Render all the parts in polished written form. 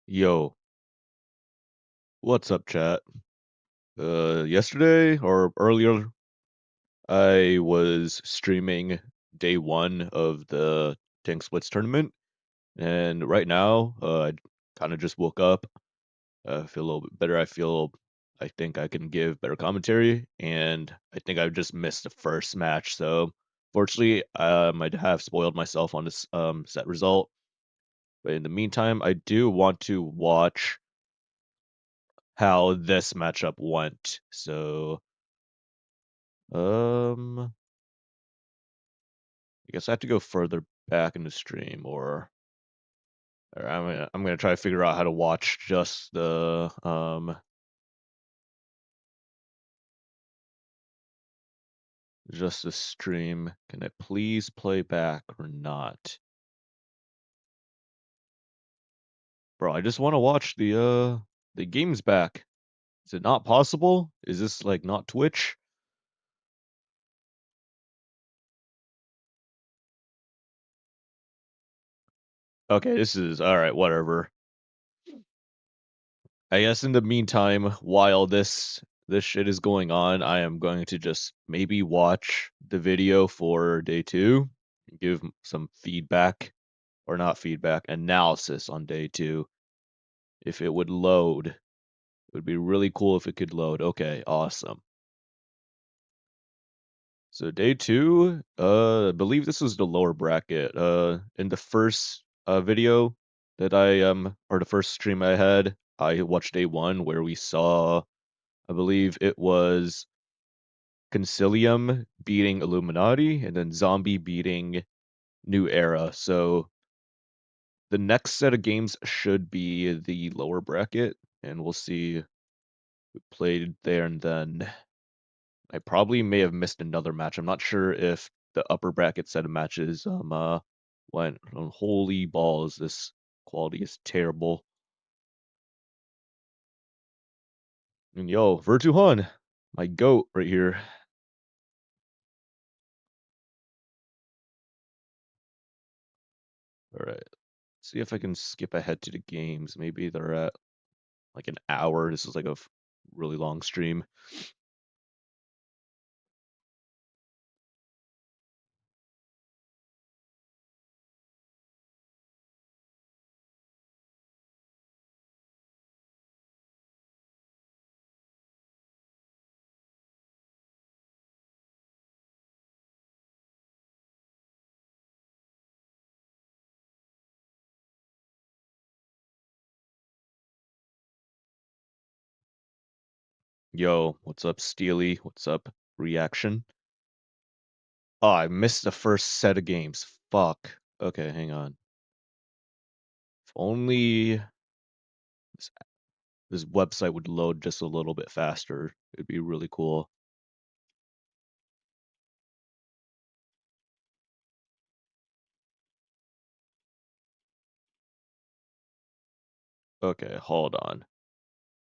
Yo, what's up, chat? Yesterday or earlier, I was streaming day one of the Tank Splits tournament, and right now, I kind of just woke up. I feel a little bit better. I think I can give better commentary, and I think I just missed the first match. So, fortunately, I might have spoiled myself on this set result. But in the meantime, I do want to watch how this matchup went. So, I guess I have to go further back in the stream, or I'm gonna try to figure out how to watch just the stream. Can I please play back or not? Bro, I just want to watch the games back. Is it not possible? Is this like not Twitch? Okay, this is all right, whatever. I guess in the meantime, while this shit is going on, I am going to just maybe watch the video for day two, give some feedback, or not feedback, analysis on day two. If it would load, it would be really cool if it could load. Okay, awesome. So day two, I believe this was the lower bracket. In the first video that or the first stream I had, I watched day one where we saw, I believe it was Concilium beating Illuminati, and then Zombie beating New Era. So the next set of games should be the lower bracket, and we'll see who played there and then. I probably may have missed another match. I'm not sure if the upper bracket set of matches went. Holy balls, this quality is terrible. And yo, Virtuhan, my goat right here. All right, see if I can skip ahead to the games. Maybe they're at like an hour. This is like a really long stream. Yo, what's up, Steely? What's up, Reaction? Oh, I missed the first set of games. Fuck. Okay, hang on. If only this, this website would load just a little bit faster, it'd be really cool. Okay, hold on.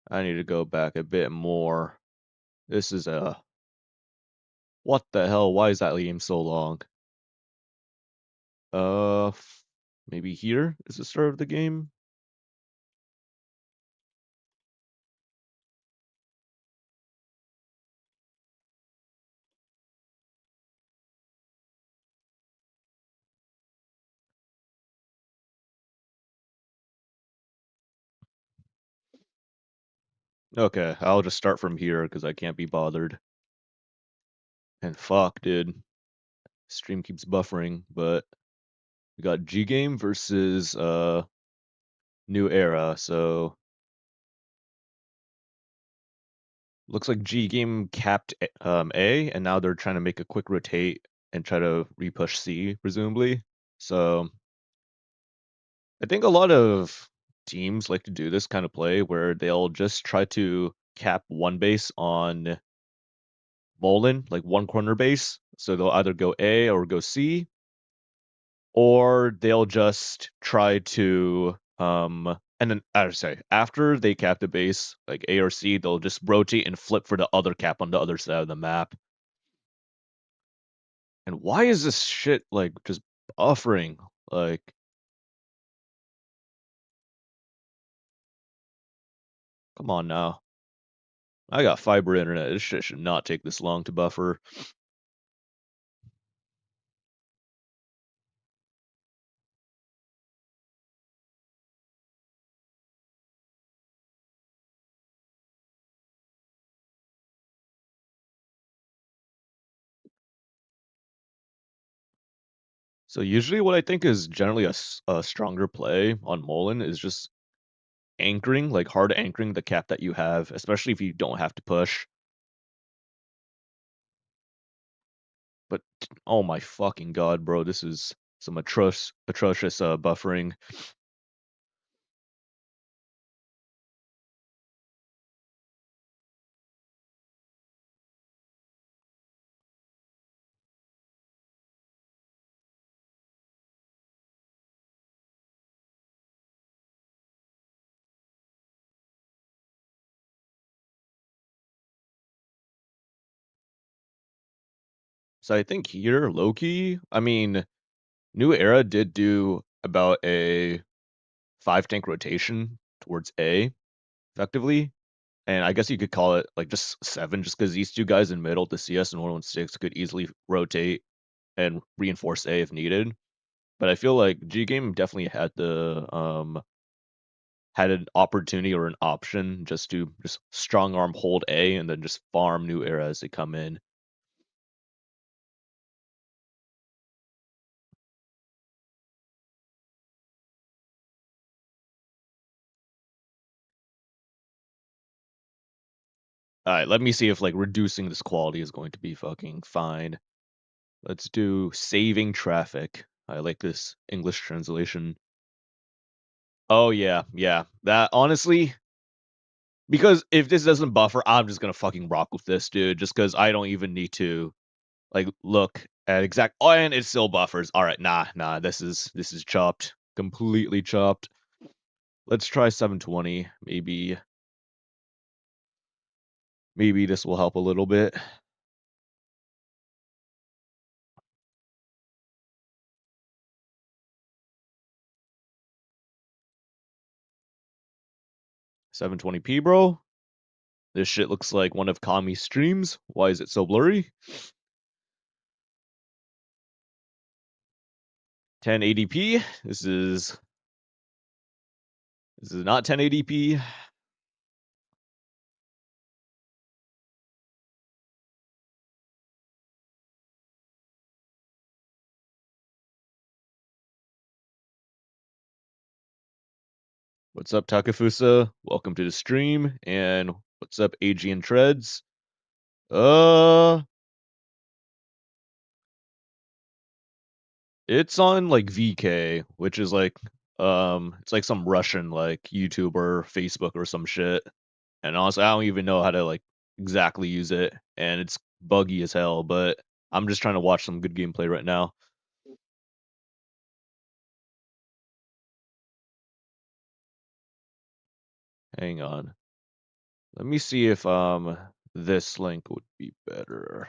I need to go back a bit more. This is a... What the hell? Why is that game so long? Uh, maybe here is the start of the game? Okay, I'll just start from here because I can't be bothered. And fuck, dude. Stream keeps buffering, but we got G Game versus New Era, so looks like G Game capped A, and now they're trying to make a quick rotate and try to repush C, presumably. So I think a lot of teams like to do this kind of play where they'll just try to cap one base on Volan, like one corner base. So they'll either go A or go C, or they'll just try to and then I would say after they cap the base, like A or C, they'll just rotate and flip for the other cap on the other side of the map. And why is this shit like just buffering? Like Come on now. I got fiber internet. This shit should not take this long to buffer. So usually what I think is generally a stronger play on Mullen is just anchoring, like hard anchoring the cap that you have, especially if you don't have to push. But oh my fucking god, bro, this is some atrocious buffering. So I think here, Loki, I mean, New Era did do about a 5 tank rotation towards A, effectively. And I guess you could call it like just 7, just because these two guys in middle, the CS and 116, could easily rotate and reinforce A if needed. But I feel like G Game definitely had an opportunity or an option just to just strong arm hold A and then just farm New Era as they come in. All right, let me see if like reducing this quality is going to be fucking fine. Let's do saving traffic. I like this English translation. Oh yeah, yeah. That honestly, because if this doesn't buffer, I'm just gonna fucking rock with this, dude. Just because I don't even need to like look at exact. Oh, and it still buffers. All right, nah. This is chopped, completely chopped. Let's try 720. Maybe this will help a little bit. 720p, bro. This shit looks like one of Kami's streams. Why is it so blurry? 1080p. This is not 1080p. What's up, Takafusa? Welcome to the stream. And what's up, AG and Treads? Uh, it's on like VK, which is like it's like some Russian like YouTuber, Facebook or some shit. And honestly, I don't even know how to like exactly use it, and it's buggy as hell. But I'm just trying to watch some good gameplay right now. Hang on. Let me see if this link would be better.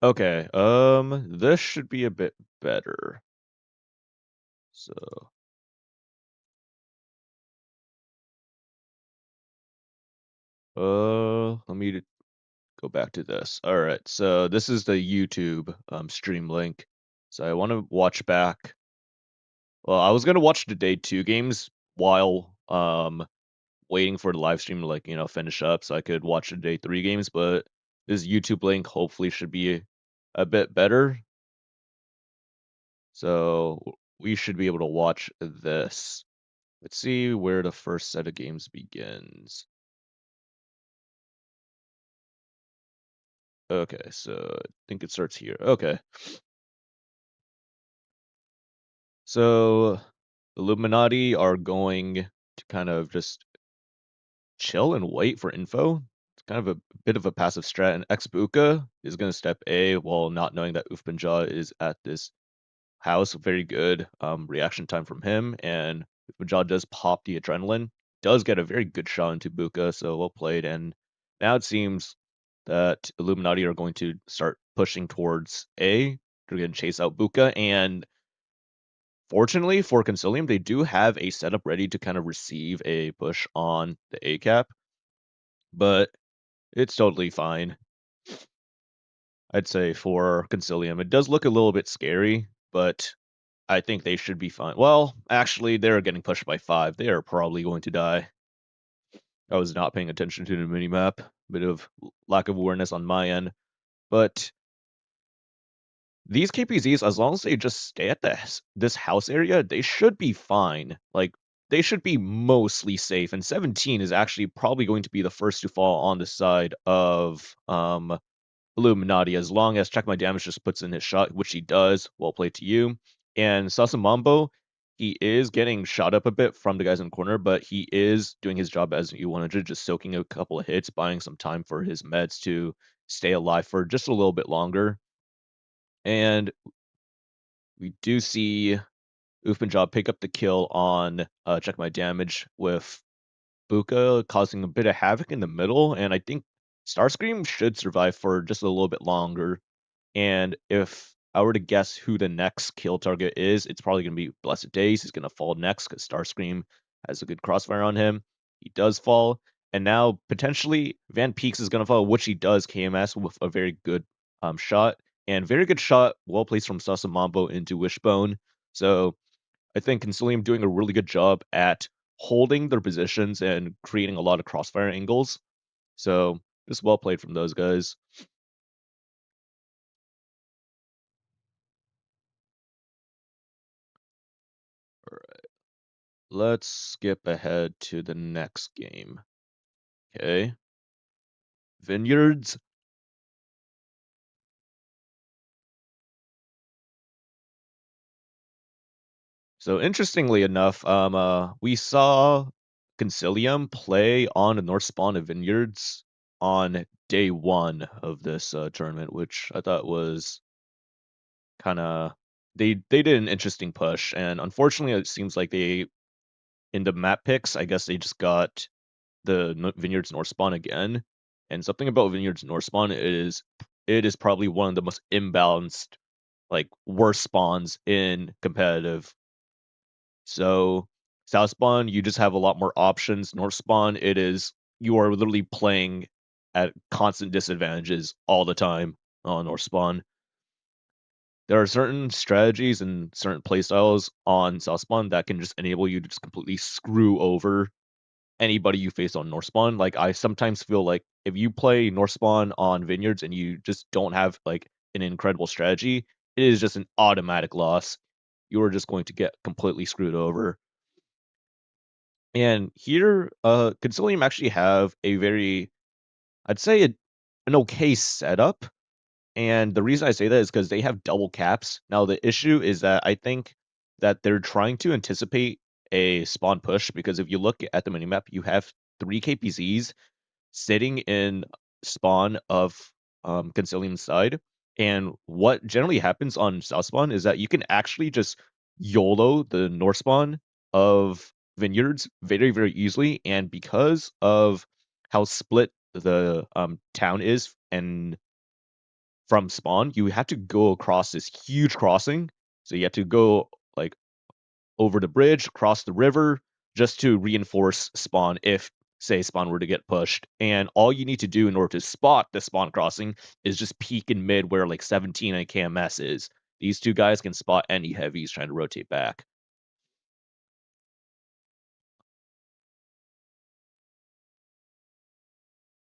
Okay, this should be a bit better. So, let me go back to this. All right, so this is the YouTube stream link. So I want to watch back. Well, I was gonna watch the day 2 games while waiting for the live stream to like finish up, so I could watch the day 3 games. But this YouTube link hopefully should be a bit better. So we should be able to watch this. Let's see where the first set of games begins. Okay, so I think it starts here. Okay. So Illuminati are going to kind of just chill and wait for info. It's kind of a bit of a passive strat, and Xbuka is going to step A while not knowing that Ufbanjah is at this house. Very good reaction time from him, and Ufbanjah does pop the adrenaline. Does get a very good shot into Buka, so well played. And now it seems that Illuminati are going to start pushing towards A. They're going to chase out Buka, and fortunately for Consilium, they do have a setup ready to kind of receive a push on the A cap, but it's totally fine. I'd say for Consilium, it does look a little bit scary, but I think they should be fine. Well, actually, they're getting pushed by 5. They are probably going to die. I was not paying attention to the minimap. Bit of lack of awareness on my end. But these KPZs, as long as they just stay at this house area, they should be fine. Like, they should be mostly safe. And 17 is actually probably going to be the first to fall on the side of Illuminati, as long as Check My Damage just puts in his shot, which he does. Well played to you. And Sasamambo, he is getting shot up a bit from the guys in the corner, but he is doing his job as U100, just soaking a couple of hits, buying some time for his meds to stay alive for just a little bit longer. And we do see Job pick up the kill on Check My Damage with Buka causing a bit of havoc in the middle, and I think Starscream should survive for just a little bit longer. And if I were to guess who the next kill target is, it's probably going to be Blessed Days. He's going to fall next because Starscream has a good crossfire on him. He does fall. And now potentially Van Peaks is going to fall, which he does KMS with a very good shot. And very good shot, well placed from Sasa Mambo into Wishbone. So I think Consilium doing a really good job at holding their positions and creating a lot of crossfire angles. So just well played from those guys. Let's skip ahead to the next game. Okay. Vineyards. So interestingly enough, we saw Consilium play on the North Spawn of Vineyards on day 1 of this tournament, which I thought was kind of they did an interesting push, and unfortunately, it seems like they in the map picks, I guess they just got the Vineyards North Spawn again. And something about Vineyards North Spawn is it is probably one of the most imbalanced, like worst spawns in competitive. So South Spawn, you just have a lot more options. North Spawn, it is you are literally playing at constant disadvantages all the time on North Spawn. There are certain strategies and certain playstyles on South Spawn that can just enable you to just completely screw over anybody you face on North Spawn. Like, I sometimes feel like if you play North Spawn on Vineyards and you just don't have like an incredible strategy, it is just an automatic loss. You are just going to get completely screwed over. And here, Consilium actually have a very, I'd say, an okay setup. And the reason I say that is because they have double caps. Now, the issue is that I think that they're trying to anticipate a spawn push because if you look at the minimap, you have 3 KPZs sitting in spawn of Consilium's side. And what generally happens on South Spawn is that you can actually just YOLO the North Spawn of Vineyards very, very easily. And because of how split the town is and from spawn, you have to go across this huge crossing. So you have to go like over the bridge, cross the river, just to reinforce spawn if, say, spawn were to get pushed. And all you need to do in order to spot the spawn crossing is just peek in mid where like 17 and KMS is. These two guys can spot any heavies trying to rotate back.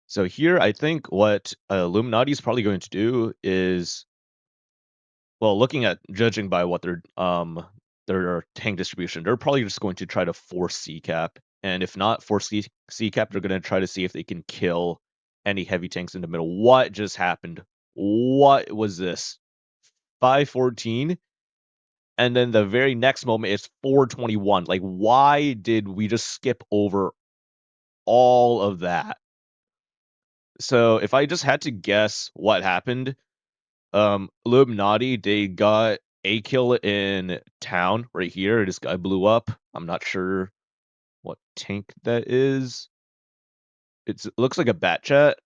So here, I think what Illuminati is probably going to do is, well, looking at judging by what their tank distribution, they're probably just going to try to force C cap, and if not force C cap, they're going to try to see if they can kill any heavy tanks in the middle. What just happened? What was this? 514, and then the very next moment it's 421. Like, why did we just skip over all of that? So if I just had to guess what happened, Illuminati, they got a kill in town right here. This guy blew up. I'm not sure what tank that is. It looks like a bat jet.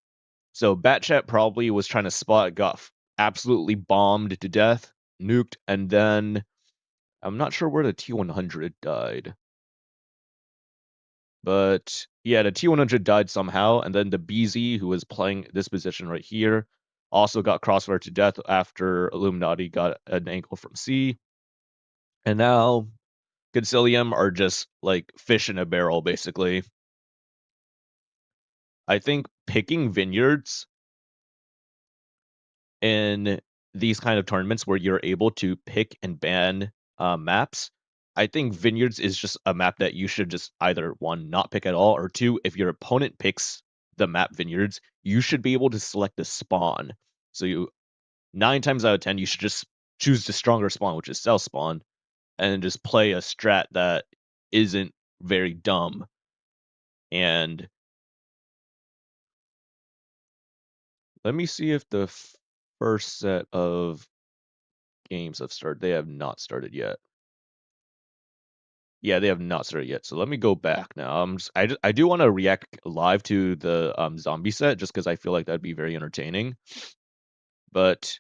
So Batchat probably was trying to spot, got absolutely bombed to death, nuked, and then I'm not sure where the T-100 died. But yeah, the T-100 died somehow, and then the BZ, who was playing this position right here, also got crossfire to death after Illuminati got an angle from C. And now Concilium are just like fish in a barrel, basically. I think picking Vineyards in these kind of tournaments where you're able to pick and ban maps, I think Vineyards is just a map that you should just either one, not pick at all, or two, if your opponent picks the map Vineyards, you should be able to select the spawn. So you 9 times out of 10, you should just choose the stronger spawn, which is Cell Spawn, and just play a strat that isn't very dumb. And let me see if the first set of games have started. They have not started yet. Yeah, they have not started yet. So let me go back now. I do want to react live to the zombie set just because I feel like that'd be very entertaining. But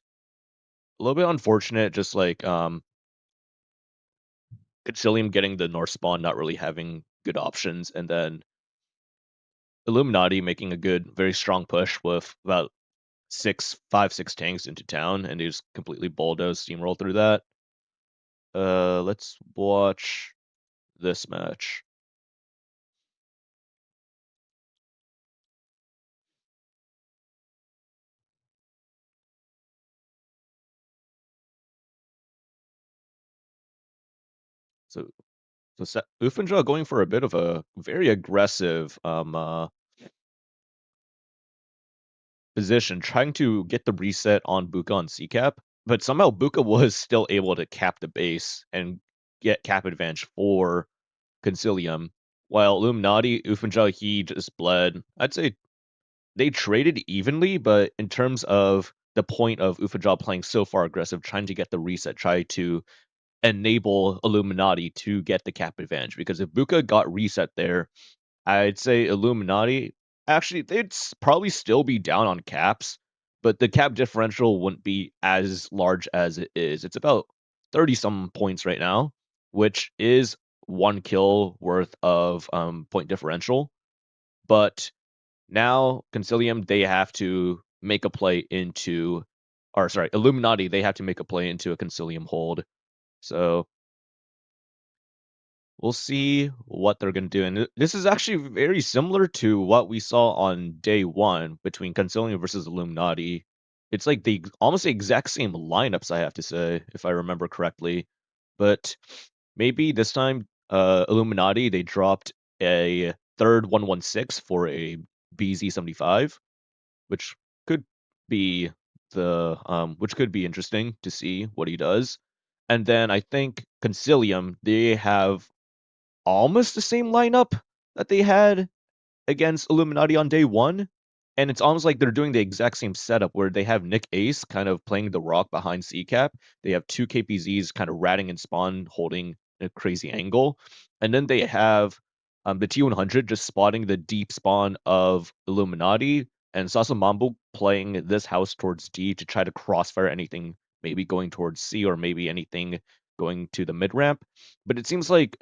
a little bit unfortunate, just like Concilium getting the North spawn, not really having good options, and then Illuminati making a good, very strong push with about 6 tanks into town, and they just completely bulldoze, steamroll through that. Let's watch this match. So Uffendraw going for a bit of a very aggressive position, trying to get the reset on Buka on C-cap, but somehow Buka was still able to cap the base and get cap advantage for Concilium, while Illuminati, Uffendraw, he just bled. I'd say they traded evenly, but in terms of the point of Uffendraw playing so far aggressive, trying to get the reset, try to enable Illuminati to get the cap advantage, because if Buka got reset there, I'd say Illuminati, actually, they'd probably still be down on caps, but the cap differential wouldn't be as large as it is. It's about 30 some points right now, which is 1 kill worth of point differential. But now Concilium, they have to make a play into, or sorry, Illuminati, they have to make a play into a Concilium hold. So we'll see what they're going to do. And this is actually very similar to what we saw on day one between Concilium versus Illuminati. It's like the almost the exact same lineups, I have to say, if I remember correctly. But maybe this time, Illuminati, they dropped a third 116 for a BZ75, which could be which could be interesting to see what he does. And then I think Concilium, they have almost the same lineup that they had against Illuminati on day one. And it's almost like they're doing the exact same setup where they have Nick Ace kind of playing the rock behind C-Cap. They have two KPZs kind of ratting and spawn holding a crazy angle. And then they have the T100 just spotting the deep spawn of Illuminati and Sasamambo playing this house towards D to try to crossfire anything maybe going towards C or maybe anything going to the mid ramp. But it seems like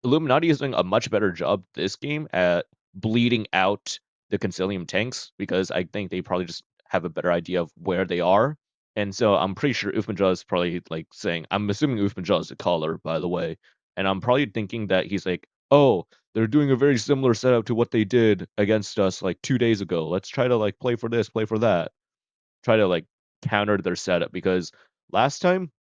Illuminati is doing a much better job this game at bleeding out the Concilium tanks because I think they probably just have a better idea of where they are. And so I'm pretty sure Ufmanjaw is probably like saying, I'm assuming Ufmanjaw is a caller, by the way. And I'm probably thinking that he's like, oh, they're doing a very similar setup to what they did against us like 2 days ago. Let's try to like play for this, play for that. Try to like counter their setup because last time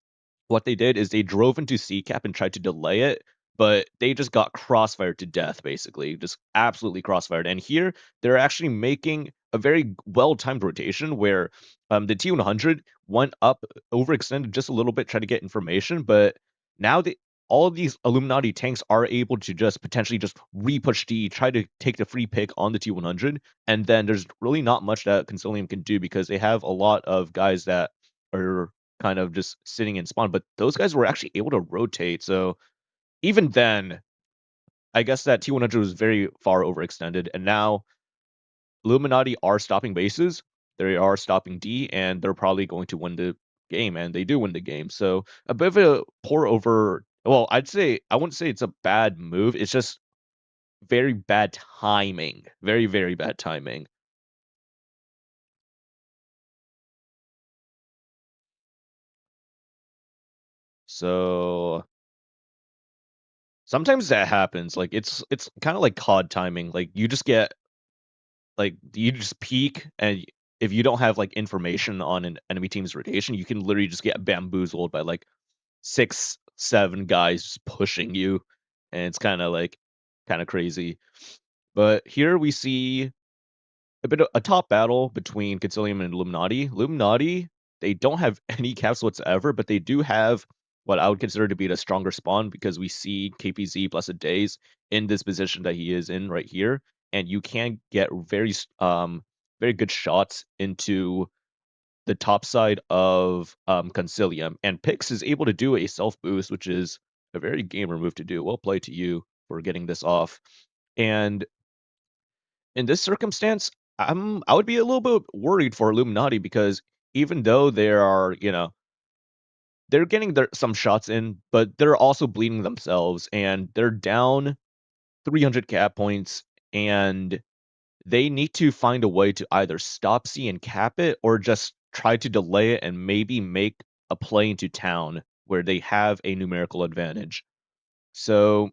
what they did is they drove into C-Cap and tried to delay it, but they just got crossfired to death, basically. Just absolutely crossfired. And here, they're actually making a very well-timed rotation where the T100 went up, overextended just a little bit, tried to get information, but now all of these Illuminati tanks are able to just potentially just re-push D, try to take the free pick on the T100, and then there's really not much that Concilium can do because they have a lot of guys that are kind of just sitting in spawn, but those guys were actually able to rotate. So even then, I guess that T100 was very far overextended, and now Illuminati are stopping bases, they are stopping D, and they're probably going to win the game, and they do win the game. So a bit of a pour over. Well, I wouldn't say it's a bad move. It's just very bad timing. Very, very bad timing. So sometimes that happens. Like it's kind of like COD timing. Like you just peek, and if you don't have like information on an enemy team's rotation, you can literally just get bamboozled by like 6, 7 guys just pushing you, and it's kinda crazy. But here we see a bit of a top battle between Concilium and Illuminati. Illuminati, they don't have any caps whatsoever, but they do have what I would consider to be the stronger spawn because we see KPZ Blessed Days in this position that he is in right here, and you can get very good shots into the top side of Concilium, and Pix is able to do a self boost, which is a very gamer move to do. Well played to you for getting this off. And in this circumstance, I would be a little bit worried for Illuminati because even though they're getting some shots in, but they're also bleeding themselves, and they're down 300 cap points, and they need to find a way to either stop C and cap it or just try to delay it and maybe make a play into town where they have a numerical advantage. So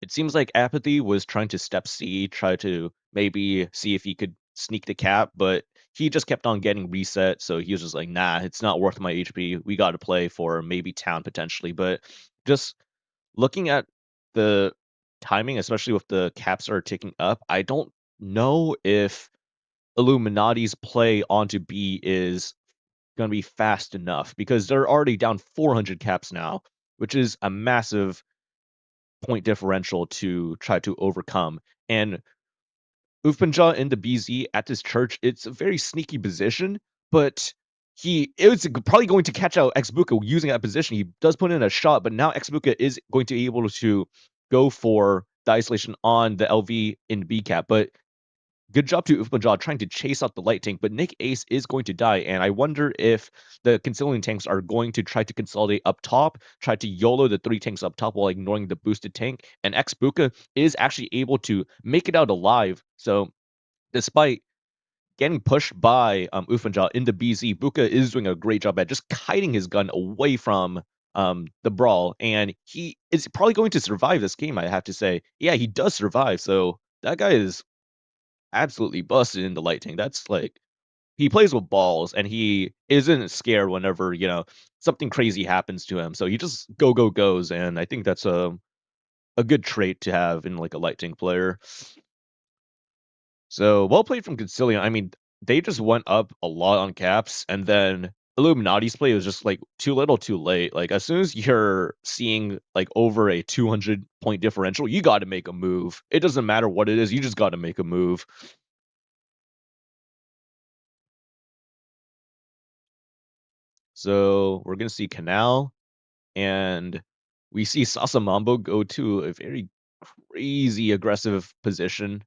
it seems like Apathy was trying to step C, try to maybe see if he could sneak the cap, but he just kept on getting reset. So he was just like, nah, it's not worth my HP. We got to play for maybe town potentially. But just looking at the timing, especially with the caps are ticking up, I don't know if Illuminati's play onto B is going to be fast enough because they're already down 400 caps now, which is a massive point differential to try to overcome. And Ufpanja in the BZ at this church, it's a very sneaky position, but he is probably going to catch out Xbuka using that position. He does put in a shot, but now Xbuka is going to be able to go for the isolation on the LV in B cap. But good job to Ufbanjad trying to chase out the light tank, but Nick Ace is going to die, and I wonder if the concilium tanks are going to try to consolidate up top, try to YOLO the 3 tanks up top while ignoring the boosted tank, and X-Buka is actually able to make it out alive. So despite getting pushed by Ufbanjad into BZ, Buka is doing a great job at just kiting his gun away from the brawl, and he is probably going to survive this game, I have to say. Yeah, he does survive, so that guy is absolutely busted in the light tank. That's like he plays with balls and he isn't scared whenever, something crazy happens to him. So he just go goes, and I think that's a good trait to have in like a light tank player. So well played from Concilium. I mean, they just went up a lot on caps, and then Illuminati's play was just like too little, too late. Like as soon as you're seeing like over a 200 point differential, you got to make a move. It doesn't matter what it is, you just got to make a move. So we're gonna see Canal, and we see Sasa Mambo go to a very crazy aggressive position,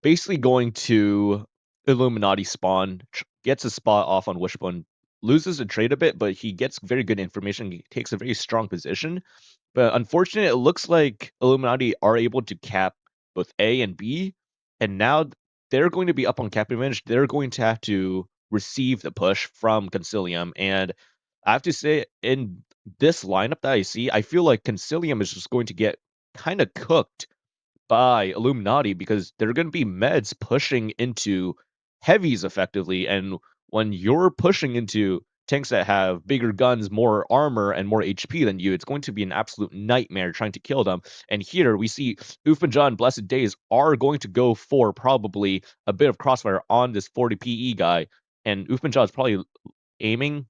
basically going to Illuminati spawn, gets a spot off on Wishbone, loses a trade a bit, but he gets very good information. He takes a very strong position. But unfortunately, it looks like Illuminati are able to cap both A and B, and now they're going to be up on cap advantage. They're going to have to receive the push from Concilium, and I have to say, in this lineup that I see, I feel like Concilium is just going to get kind of cooked by Illuminati because they're going to be meds pushing into heavies effectively. And when you're pushing into tanks that have bigger guns, more armor, and more HP than you, it's going to be an absolute nightmare trying to kill them. And here we see Ufanjan and Blessed Days are going to go for probably a bit of crossfire on this 40 PE guy. And Ufanjan is probably aiming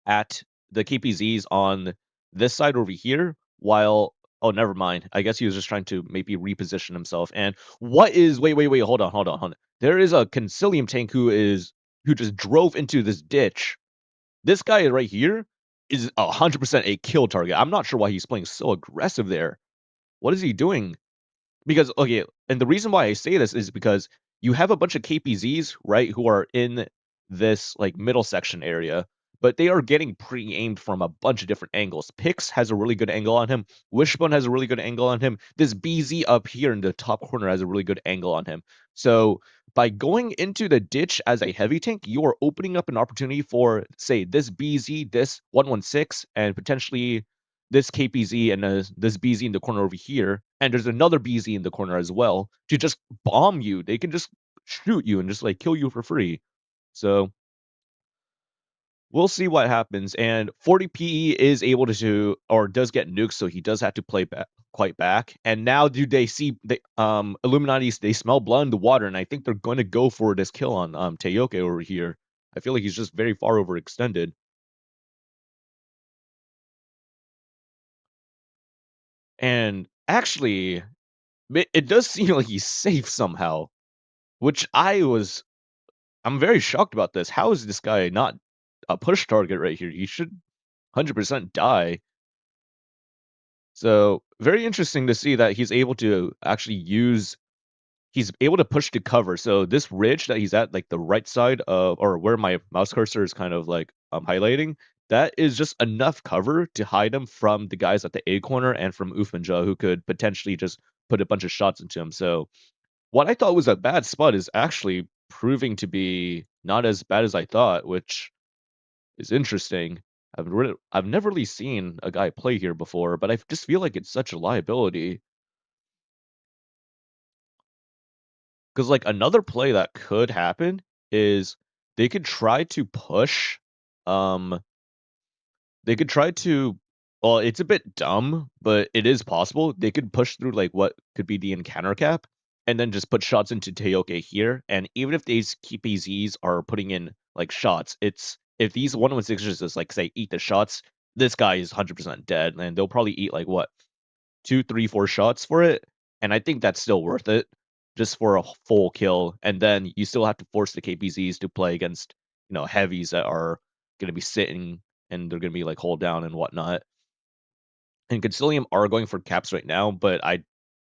at the KPZs on this side over here, while oh, never mind. I guess he was just trying to maybe reposition himself. And what is wait, hold on. There is a Concilium tank who just drove into this ditch. This guy right here is 100% a kill target. I'm not sure why he's playing so aggressive there. What is he doing? Because okay, and the reason why I say this is because you have a bunch of KPZs, right, who are in this, like, middle section area, but they are getting pre-aimed from a bunch of different angles. Pix has a really good angle on him, Wishbone has a really good angle on him, this BZ up here in the top corner has a really good angle on him. So, by going into the ditch as a heavy tank, you are opening up an opportunity for, say, this BZ, this 116, and potentially this KPZ and this BZ in the corner over here, and there's another BZ in the corner as well to just bomb you. They can just shoot you and just like kill you for free. So we'll see what happens. And 40 PE is able to or does get nuked, so he does have to play back quite back. And now do they see the Illuminati's they smell blood in the water, and I think they're gonna go for this kill on Teoke over here. I feel like he's just very far overextended. And actually, it does seem like he's safe somehow. Which I'm very shocked about this. How is this guy not a push target right here? He should 100% die. So, very interesting to see that he's able to actually he's able to push to cover. So this ridge that he's at, like the right side of, or where my mouse cursor is kind of like highlighting, that is just enough cover to hide him from the guys at the A corner and from Ufanja, who could potentially just put a bunch of shots into him. So what I thought was a bad spot is actually proving to be not as bad as I thought, which is interesting. I've never really seen a guy play here before, but I just feel like it's such a liability. Because like another play that could happen is they could try to push. Um, they could try to. Well, it's a bit dumb, but it is possible. They could push through like what could be the encounter cap, and then just put shots into Teoke here. And even if these KPZs are putting in like shots, it's if these 116s just like say eat the shots, this guy is 100% dead, and they'll probably eat like what 2, 3, 4 shots for it, and I think that's still worth it just for a full kill. And then you still have to force the KPZs to play against heavies that are gonna be sitting and they're gonna be like hold down and whatnot. And Concilium are going for caps right now, but I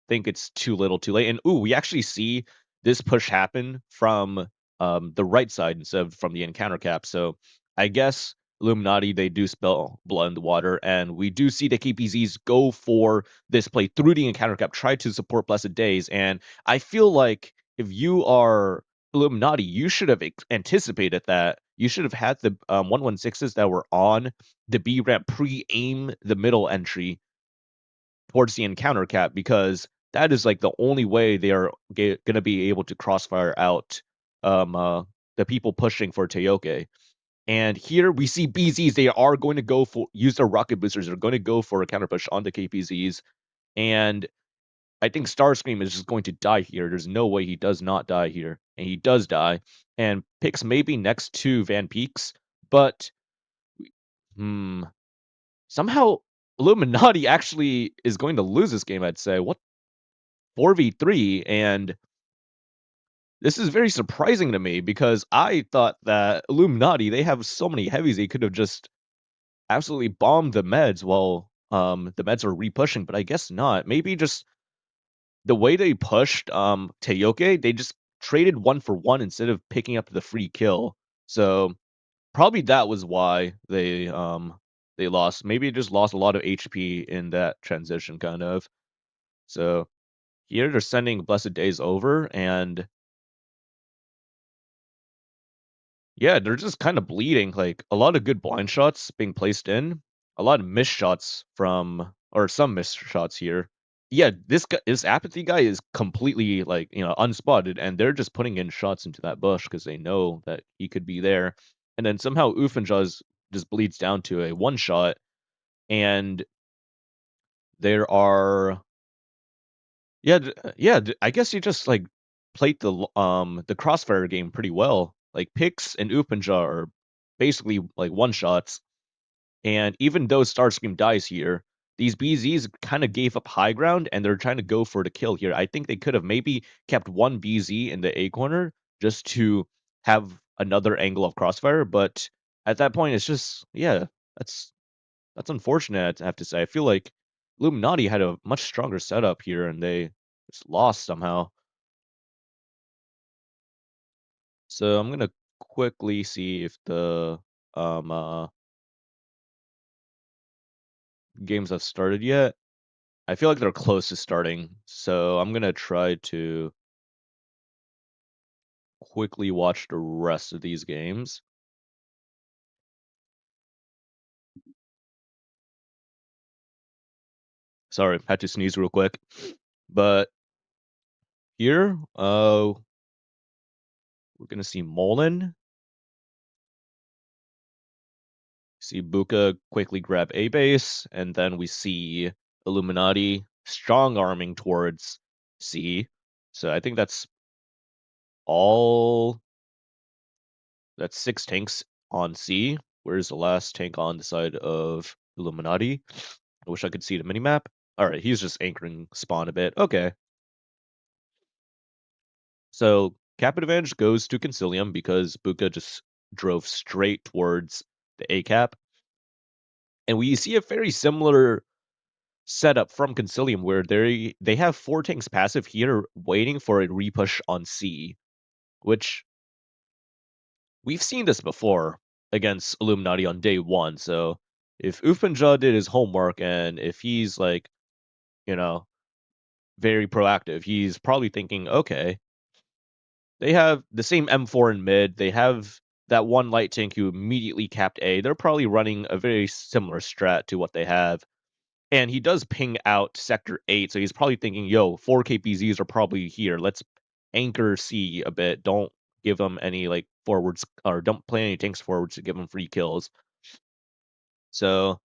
think it's too little too late. And ooh, we actually see this push happen from the right side instead of from the encounter cap. So I guess Illuminati they do spell blood in the water, and we do see the KPZs go for this play through the encounter cap, try to support Blessed Days. And I feel like if you are Illuminati, you should have anticipated that. You should have had the 116s that were on the B ramp pre-aim the middle entry towards the encounter cap, because that is like the only way they are going to be able to crossfire out um uh the people pushing for Teoke. And here we see BZs, they are going to go for use their rocket boosters, they're going to go for a counter push on the KPZs. And I think Starscream is just going to die here. There's no way he does not die here. And he does die. And picks maybe next to Van Peeks, but hmm, somehow Illuminati actually is going to lose this game, I'd say. What 4v3, and this is very surprising to me because I thought that Illuminati, they have so many heavies, they could have just absolutely bombed the meds while the meds are repushing, but I guess not. Maybe just the way they pushed Teoke, they just traded 1 for 1 instead of picking up the free kill. So probably that was why they lost. Maybe it just lost a lot of HP in that transition kind of. So here they're sending Blessed Days over, and yeah, they're just kind of bleeding. Like a lot of good blind shots being placed in, a lot of missed shots from, or some missed shots here. Yeah, this apathy guy is completely like unspotted, and they're just putting in shots into that bush because they know that he could be there. And then somehow Ufinjas just bleeds down to a one shot, and there are yeah I guess he just like played the crossfire game pretty well. Like Pix and Ufinja are basically like one shots. And even though Starscream dies here, these BZs kind of gave up high ground and they're trying to go for the kill here. I think they could have maybe kept one BZ in the A corner just to have another angle of crossfire, but at that point it's just that's that's unfortunate, I have to say. I feel like Illuminati had a much stronger setup here, and they Just lost somehow. So I'm gonna quickly see if the um uh games have started yet. I feel like they're close to starting, so I'm gonna try to quickly watch the rest of these games. Sorry, had to sneeze real quick. But here, we're gonna see Molin, see Buka quickly grab A base, and then we see Illuminati strong arming towards C. So I think all that's 6 tanks on C. Where's the last tank on the side of Illuminati? I wish I could see the minimap. Alright, he's just anchoring spawn a bit. Okay. So cap advantage goes to Concilium because Buka just drove straight towards the A cap. And we see a very similar setup from Concilium where they have 4 tanks passive here waiting for a repush on C, which we've seen this before against Illuminati on day 1. So if Ufinja did his homework and if he's like, you know, very proactive, he's probably thinking, okay, they have the same M4 in mid. They have that one light tank who immediately capped A. They're probably running a very similar strat to what they have. And he does ping out sector 8, so he's probably thinking, yo, 4 KPZs are probably here. Let's anchor C a bit. Don't give them any like forwards or don't play any tanks forwards to give them free kills. So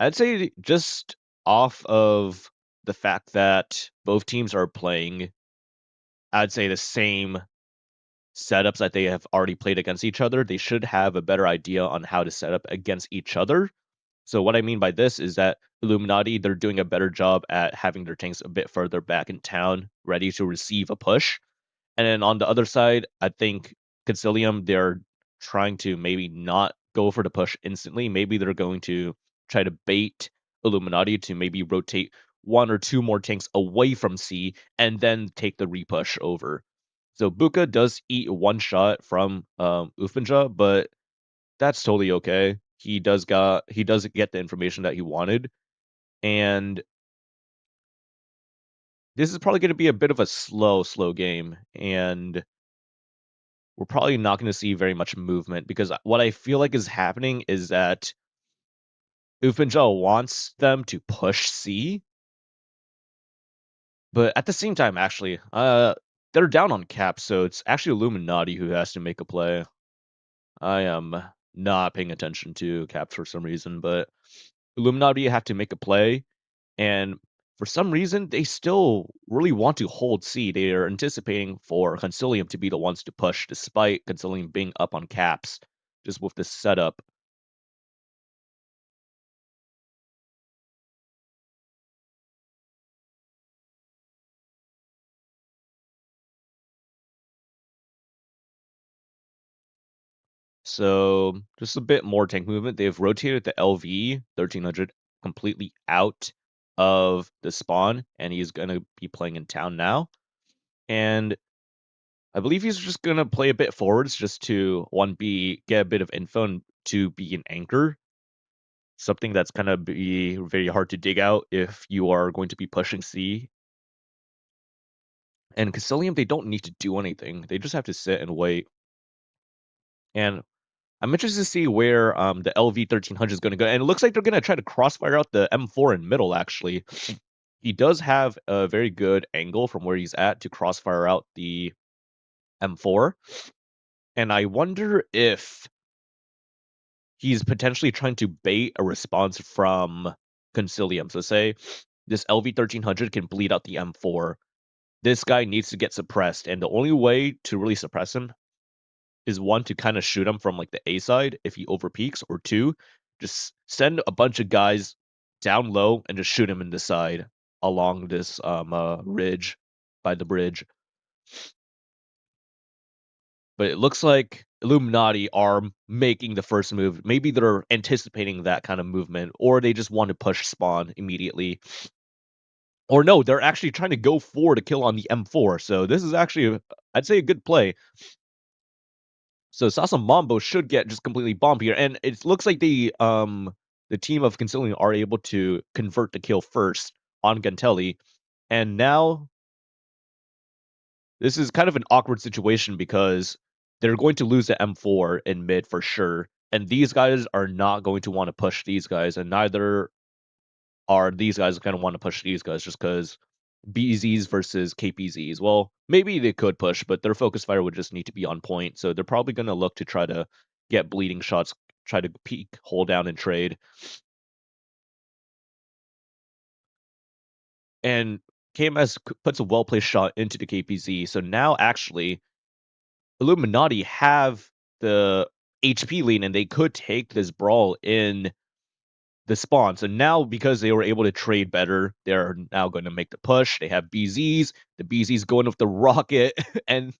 I'd say just off of the fact that both teams are playing, I'd say the same setups that they have already played against each other, they should have a better idea on how to set up against each other. So what I mean by this is that Illuminati, they're doing a better job at having their tanks a bit further back in town, ready to receive a push. And then on the other side, I think Concilium, they're trying to maybe not go for the push instantly. Maybe they're going to try to bait Illuminati to maybe rotate 1 or 2 more tanks away from C and then take the repush over. So Buka does eat 1 shot from Ufinja, but that's totally okay. He does get the information that he wanted, and this is probably going to be a bit of a slow game, and we're probably not going to see very much movement because what I feel like is happening is that Ufinja wants them to push C, but at the same time, actually, they're down on cap, so it's actually Illuminati who has to make a play. I am not paying attention to caps for some reason, but Illuminati have to make a play, and for some reason, they still really want to hold C. They are anticipating for Concilium to be the ones to push, despite Concilium being up on caps, just with this setup. So just a bit more tank movement. They've rotated the LV 1300 completely out of the spawn, and he's going to be playing in town now. And I believe he's just going to play a bit forwards just to 1B, get a bit of info, and 2B an anchor. Something that's gonna be very hard to dig out if you are going to be pushing C. And Concilium, they don't need to do anything. They just have to sit and wait. And I'm interested to see where the LV 1300 is going to go. And it looks like they're going to try to crossfire out the M4 in middle, actually. He does have a very good angle from where he's at to crossfire out the M4. And I wonder if he's potentially trying to bait a response from Concilium. So say this LV 1300 can bleed out the M4. This guy needs to get suppressed, and the only way to really suppress him is 1 to kind of shoot him from like the A side if he overpeaks, or 2, just send a bunch of guys down low and just shoot him in the side along this ridge by the bridge. But it looks like Illuminati are making the first move. Maybe they're anticipating that kind of movement, or they just want to push spawn immediately. Or no, they're actually trying to go for the kill on the M4. So this is actually, I'd say, a good play. So Sasa Mambo should get just completely bombed here, and it looks like the team of Concilium are able to convert the kill first on Gantelli, and now this is kind of an awkward situation because they're going to lose the M4 in mid for sure, and these guys are not going to want to push these guys, and neither are these guys going to want to push these guys just because BZs versus KPZs. Well, maybe they could push, but their focus fire would just need to be on point. So they're probably going to look to try to get bleeding shots, try to peek, hold down, and trade. And KMS puts a well placed shot into the KPZ. So now actually, Illuminati have the HP lead and they could take this brawl in the spawn. So now, because they were able to trade better, they're now going to make the push. They have BZs. The BZs going with the rocket, and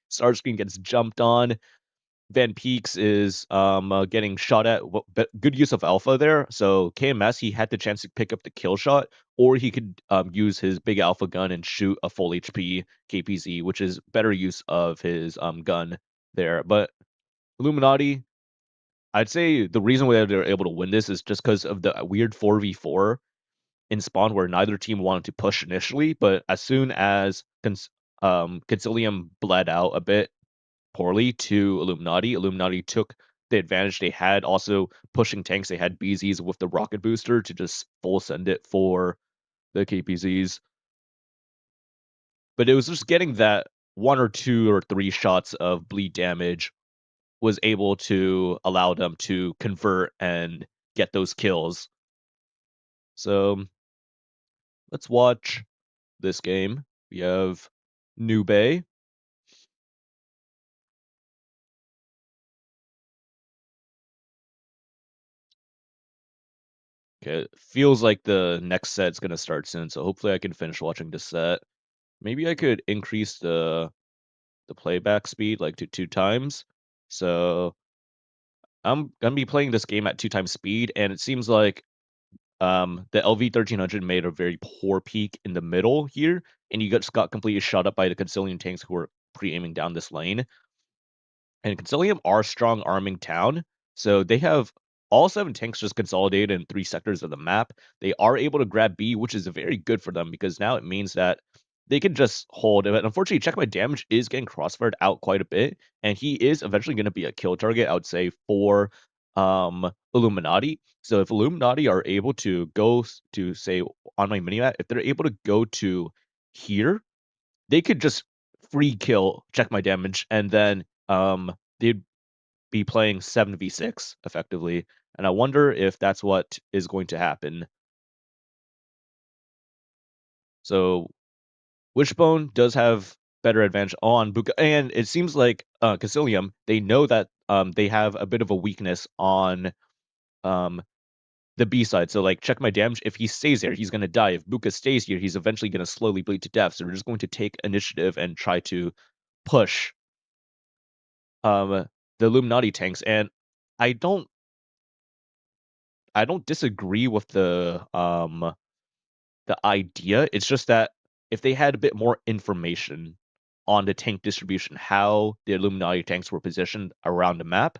Starscream gets jumped on. Van Peaks is getting shot at. But good use of Alpha there. So KMS, he had the chance to pick up the kill shot, or he could use his big Alpha gun and shoot a full HP KPZ, which is better use of his gun there. But Illuminati, I'd say the reason why they're able to win this is just because of the weird 4v4 in Spawn where neither team wanted to push initially, but as soon as Concilium bled out a bit poorly to Illuminati, Illuminati took the advantage they had. Also, pushing tanks, they had BZs with the rocket booster to just full send it for the KPZs. But it was just getting that one or two or three shots of bleed damage was able to allow them to convert and get those kills. So let's watch this game. We have Nube. Okay, feels like the next set's gonna start soon, so hopefully I can finish watching this set. Maybe I could increase the playback speed like to 2 times. So I'm gonna be playing this game at 2 times speed, and it seems like the LV-1300 made a very poor peak in the middle here, and you just got completely shot up by the Concilium tanks who were pre-aiming down this lane. And Concilium are strong arming town, so they have all 7 tanks just consolidated in 3 sectors of the map. They are able to grab B, which is very good for them because now it means that they can just hold it. Unfortunately, Check My Damage is getting crossfired out quite a bit, and he is eventually going to be a kill target, I would say, for Illuminati. So if Illuminati are able to go to, say, on my minimap, if they're able to go to here, they could just free kill Check My Damage, and then they'd be playing 7v6 effectively. And I wonder if that's what is going to happen. So Wishbone does have better advantage on Buka, and it seems like Cassilium, they know that they have a bit of a weakness on um the B side. So like Check My Damage, if he stays there, he's gonna die. If Buka stays here, he's eventually gonna slowly bleed to death. So we're just going to take initiative and try to push the Illuminati tanks. And I don't I don't disagree with the idea. It's just that if they had a bit more information on the tank distribution, how the Illuminati tanks were positioned around the map,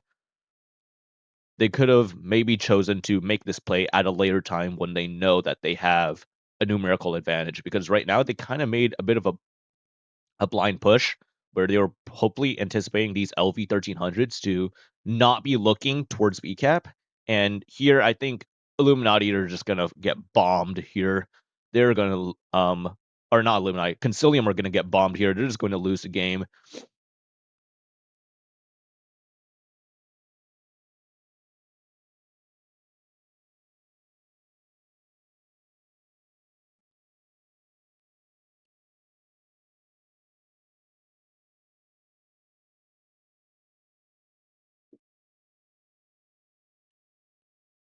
they could have maybe chosen to make this play at a later time when they know that they have a numerical advantage. Because right now they kind of made a bit of a blind push where they were hopefully anticipating these LV-1300s to not be looking towards BCAP. And here, I think Illuminati are just gonna get bombed here. They're gonna or not Illuminati, Concilium are gonna get bombed here. They're just going to lose the game.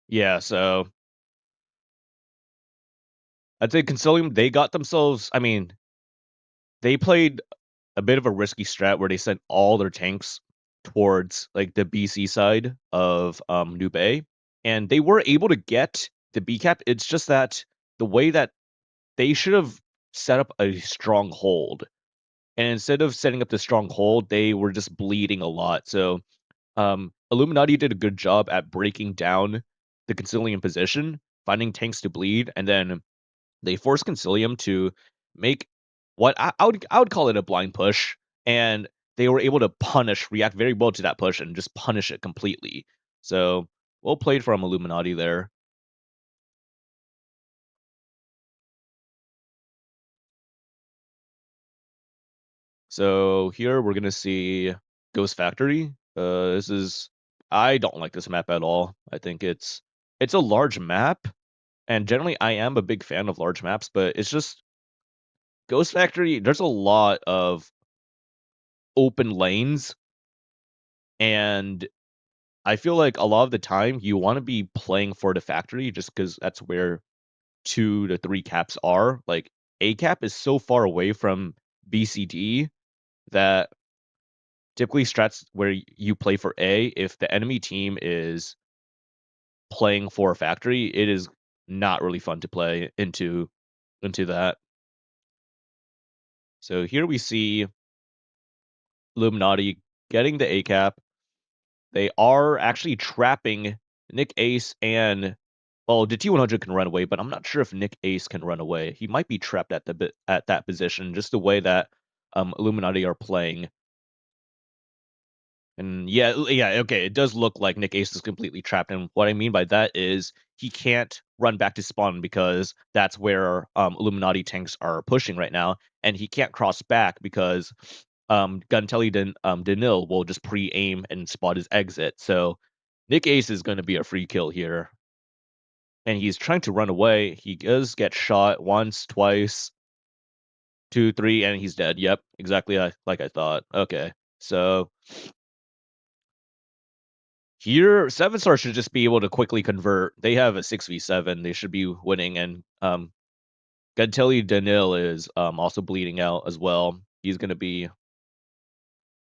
Yeah, so I'd say Concilium, they got themselves. I mean, they played a bit of a risky strat where they sent all their tanks towards like the BC side of Nube, and they were able to get the B cap. It's just that the way that they should have set up a stronghold. And instead of setting up the stronghold, they were just bleeding a lot. So Illuminati did a good job at breaking down the Concilium position, finding tanks to bleed, and then they forced Concilium to make what I would call it a blind push, and they were able to react very well to that push, and just punish it completely. So well played from Illuminati there. So here we're gonna see Ghost Factory. This is I don't like this map at all. I think it's a large map, and generally I am a big fan of large maps, but it's just Ghost Factory. There's a lot of open lanes, and I feel like a lot of the time you want to be playing for the factory just because that's where 2 to 3 caps are. Like A cap is so far away from BCD that typically strats where you play for A, if the enemy team is playing for a factory, it is not really fun to play into that. So here we see Illuminati getting the A cap. They are actually trapping Nick Ace and well, the T100 can run away, but I'm not sure if Nick Ace can run away. He might be trapped at that position, just the way that Illuminati are playing. And yeah, okay, it does look like Nick Ace is completely trapped. And what I mean by that is he can't run back to spawn because that's where Illuminati tanks are pushing right now, and he can't cross back because Danil will just pre-aim and spot his exit. So Nick Ace is going to be a free kill here, and he's trying to run away. He does get shot once, twice, two, three, and he's dead. Yep, exactly like I thought. Okay, so here, 7 star should just be able to quickly convert. They have a 6v7. They should be winning, and Ganteli Danil is also bleeding out as well. He's gonna be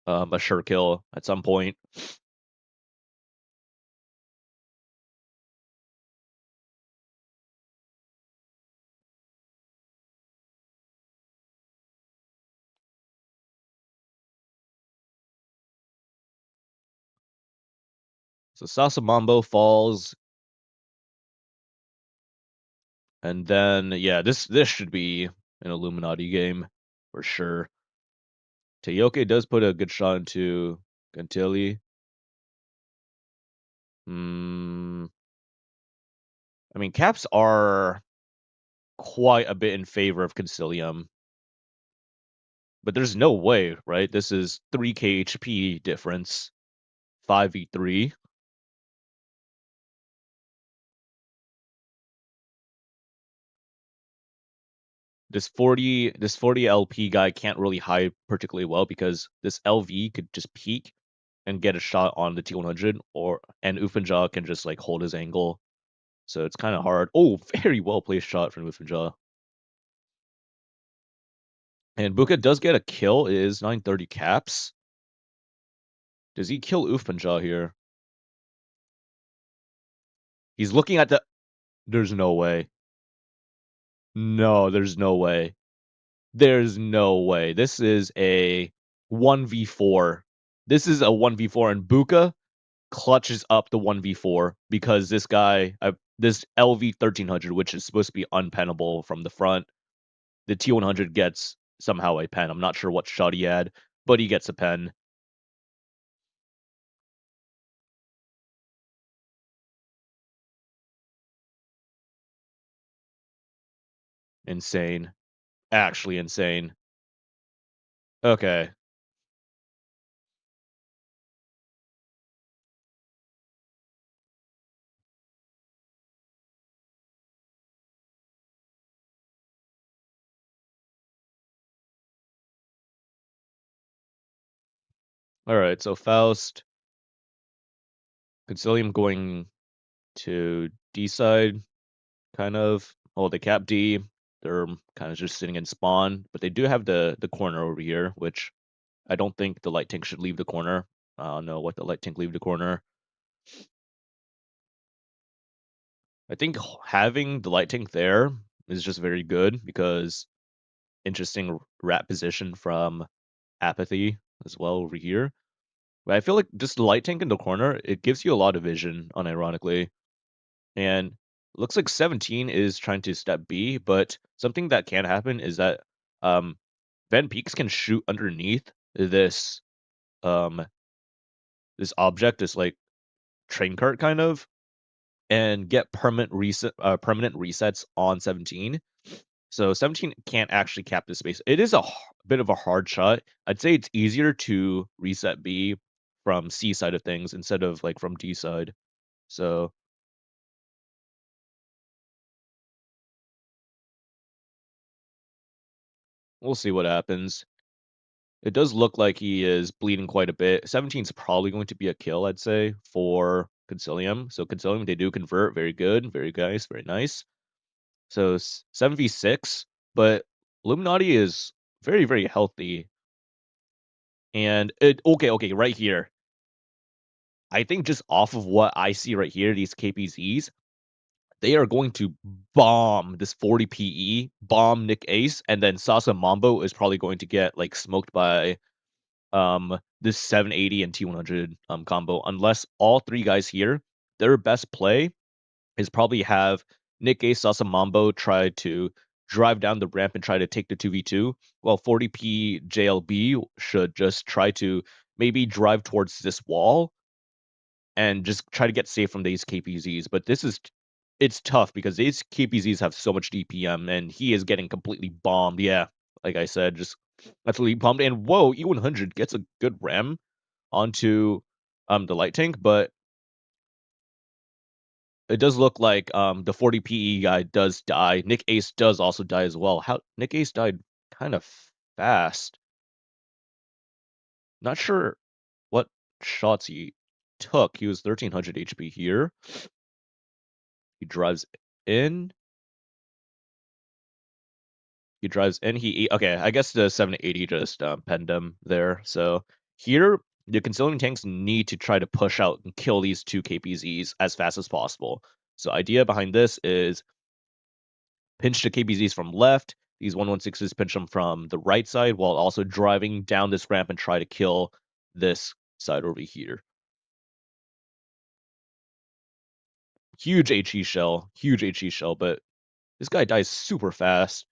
a sure kill at some point. So Sasamambo falls, and then yeah, this should be an Illuminati game for sure. Tayoke does put a good shot into Ganteli. Hmm. I mean, caps are quite a bit in favor of Concilium, but there's no way, right? This is 3k HP difference, 5v3. This 40 LP guy can't really hide particularly well because this LV could just peek and get a shot on the T100, and Ufinja can just like hold his angle. So it's kind of hard. Oh, very well placed shot from Ufinja. And Buka does get a kill. It is 930 caps. Does he kill Ufinja here? He's looking at the. There's no way. No, there's no way. There's no way. This is a 1v4. This is a 1v4, and Buka clutches up the 1v4 because this guy, this LV 1300, which is supposed to be unpennable from the front, the T100 gets somehow a pen. I'm not sure what shot he had, but he gets a pen. Insane. Actually insane. Okay. All right. So Faust, Concilium going to D side, kind of. Oh, they cap D. They're kind of just sitting in spawn, but they do have the corner over here, which I don't think the light tank should leave the corner. I don't know what the light tank leave the corner. I think having the light tank there is just very good because interesting rat position from Apathy as well over here. But I feel like just the light tank in the corner, it gives you a lot of vision, unironically. And looks like 17 is trying to step B, but something that can happen is that um Van Peaks can shoot underneath um this object, this like train cart kind of, and get permanent resets on 17. So 17 can't actually cap this space. It is a bit of a hard shot. I'd say it's easier to reset B from C side of things instead of like from D side. So we'll see what happens. It does look like he is bleeding quite a bit. 17 is probably going to be a kill, I'd say, for Concilium. So Concilium, they do convert. Very good. Very nice. Very nice. So 7v6, but Illuminati is very, very healthy. And okay, right here. I think just off of what I see right here, these KPZs, they are going to bomb this 40 PE, bomb Nick Ace, and then Sasa Mambo is probably going to get like smoked by this 780 and T100 combo, unless all three guys here, their best play is probably have Nick Ace, Sasa Mambo try to drive down the ramp and try to take the 2v2, while 40p JLB should just try to maybe drive towards this wall and just try to get safe from these KPZs. But it's tough because these KPZs have so much DPM and he is getting completely bombed. Yeah, like I said, just absolutely bombed. And whoa, E100 gets a good ram onto the light tank, but it does look like the 40 PE guy does die. Nick Ace does also die as well. How Nick Ace died kind of fast. Not sure what shots he took. He was 1300 HP here. He drives in. He drives in. Okay. I guess the 780 just penned him there. So here, the Concilium tanks need to try to push out and kill these two KPZs as fast as possible. So idea behind this is pinch the KPZs from left. These 116s pinch them from the right side while also driving down this ramp and try to kill this side over here. Huge HE shell, but this guy dies super fast.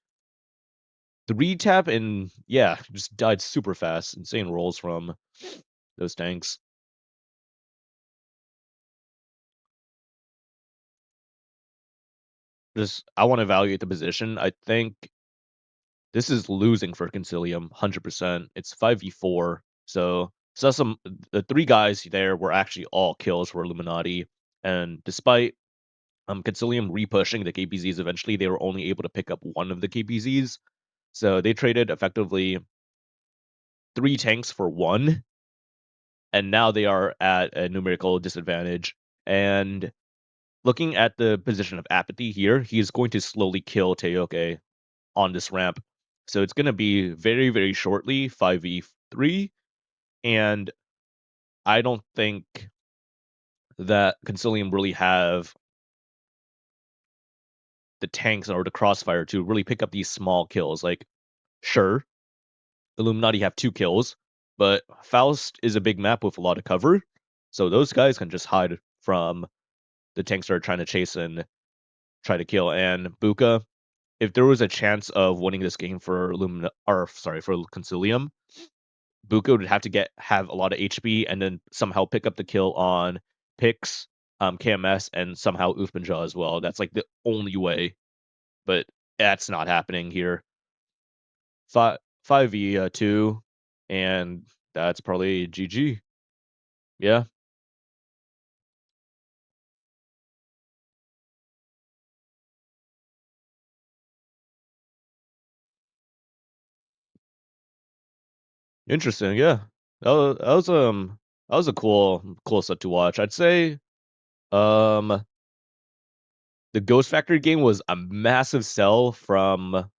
The retap and yeah, just died super fast. Insane rolls from those tanks. Just I want to evaluate the position. I think this is losing for Concilium 100%. It's 5v4. So some the three guys there were actually all kills for Illuminati. And despite Concilium repushing the KPZs eventually, they were only able to pick up one of the KPZs. So they traded effectively 3 tanks for 1, and now they are at a numerical disadvantage. And looking at the position of Apathy here, he is going to slowly kill Teoke on this ramp. So it's going to be very, very shortly 5v3. And I don't think that Concilium really have the tanks or the crossfire to really pick up these small kills. Like, sure, Illuminati have 2 kills, but Faust is a big map with a lot of cover. So those guys can just hide from the tanks that are trying to chase and try to kill. And Buka, if there was a chance of winning this game for for Concilium, Buka would have to have a lot of HP and then somehow pick up the kill on Pix, KMS, and somehow Uthmanjah as well. That's like the only way, but that's not happening here. 5v2, and that's probably GG. Yeah, interesting. Yeah, that was a cool set to watch. I'd say um the Ghost Factory game was a massive sell from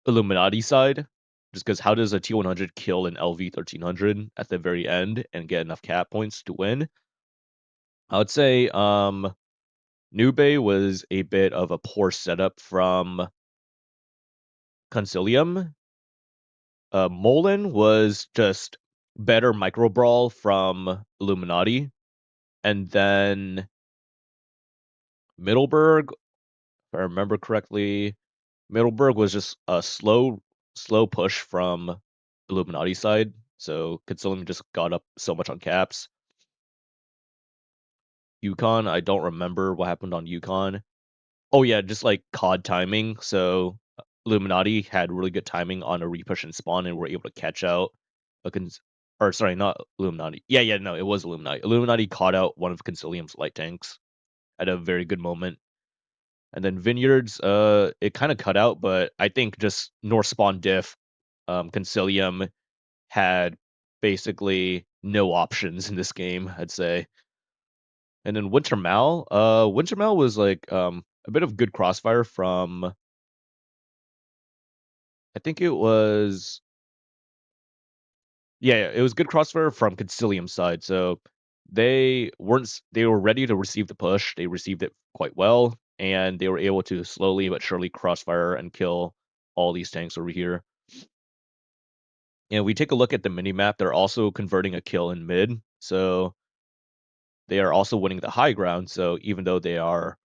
Illuminati side, just because how does a T100 kill an LV 1300 at the very end and get enough cap points to win? I would say Nube was a bit of a poor setup from Concilium. Molin was just better micro brawl from Illuminati, and then Middleburg, if I remember correctly, Middleburg was just a slow push from Illuminati side. So Concilium just got up so much on caps. Yukon, I don't remember what happened on Yukon. Oh yeah, just like COD timing. So Illuminati had really good timing on a repush and spawn, and were able to catch out or sorry, not Illuminati. Yeah, no, it was Illuminati. Illuminati caught out one of Concilium's light tanks at a very good moment. And then Vineyards, it kind of cut out, but I think just North spawn diff, Concilium had basically no options in this game, I'd say. And then Wintermal was like a bit of good crossfire from I think it was yeah, it was good crossfire from Concilium's side. So they were ready to receive the push. They received it quite well, and they were able to slowly but surely crossfire and kill all these tanks over here. And we take a look at the mini map, they're also converting a kill in mid. So they are also winning the high ground. So even though they are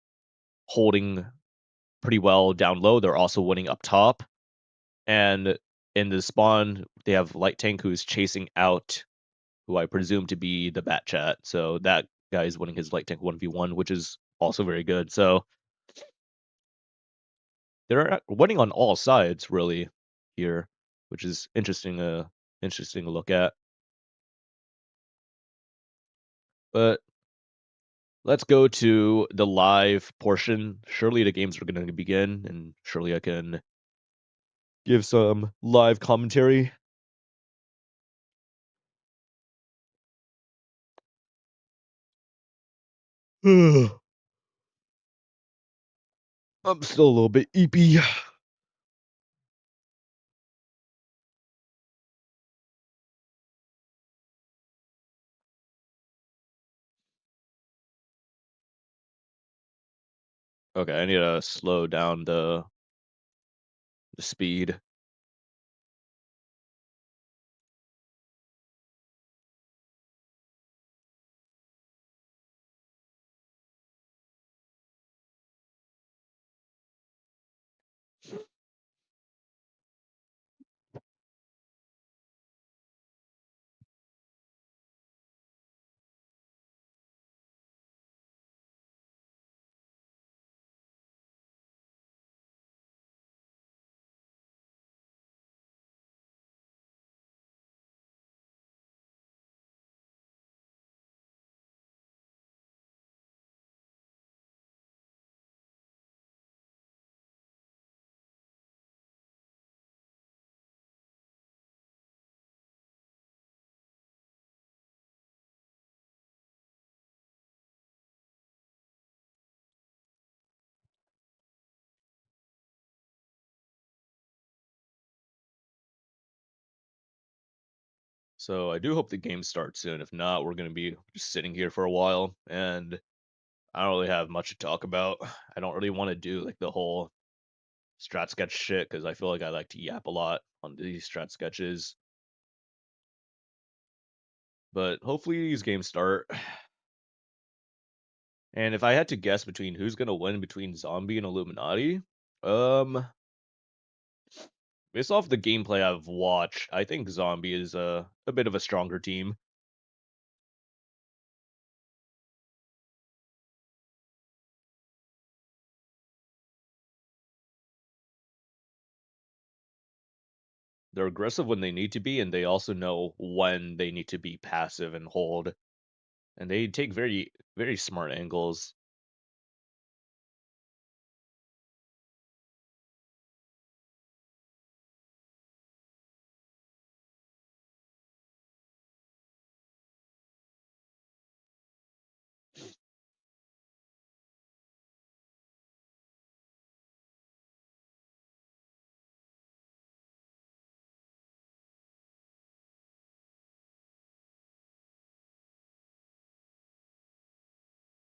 holding pretty well down low, they're also winning up top. And in the spawn, they have Light Tank who's chasing out who I presume to be the Bat Chat. So that guy is winning his Light Tank 1v1, which is also very good. So they're winning on all sides really here, which is interesting to look at. But let's go to the live portion. Surely the games are going to begin, and surely I can give some live commentary. I'm still a little bit eepy. Okay, I need to slow down the speed. So I do hope the game starts soon. If not, we're gonna be just sitting here for a while, and I don't really have much to talk about. I don't really want to do like the whole strat sketch shit because I feel like I like to yap a lot on these strat sketches. But hopefully these games start. And if I had to guess between who's gonna win between Zombie and Illuminati, um, based off the gameplay I've watched, I think Zombie is a bit of a stronger team. They're aggressive when they need to be, and they also know when they need to be passive and hold. And they take very smart angles.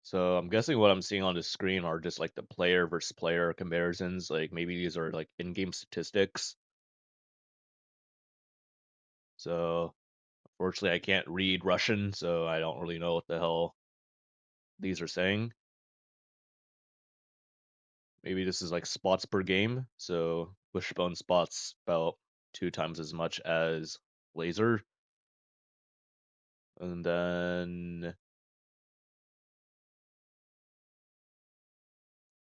So I'm guessing what I'm seeing on the screen are just like the player versus player comparisons. Like maybe these are like in-game statistics. So unfortunately, I can't read Russian, so I don't really know what the hell these are saying. Maybe this is like spots per game. So Wishbone spots about 2 times as much as Laser. And then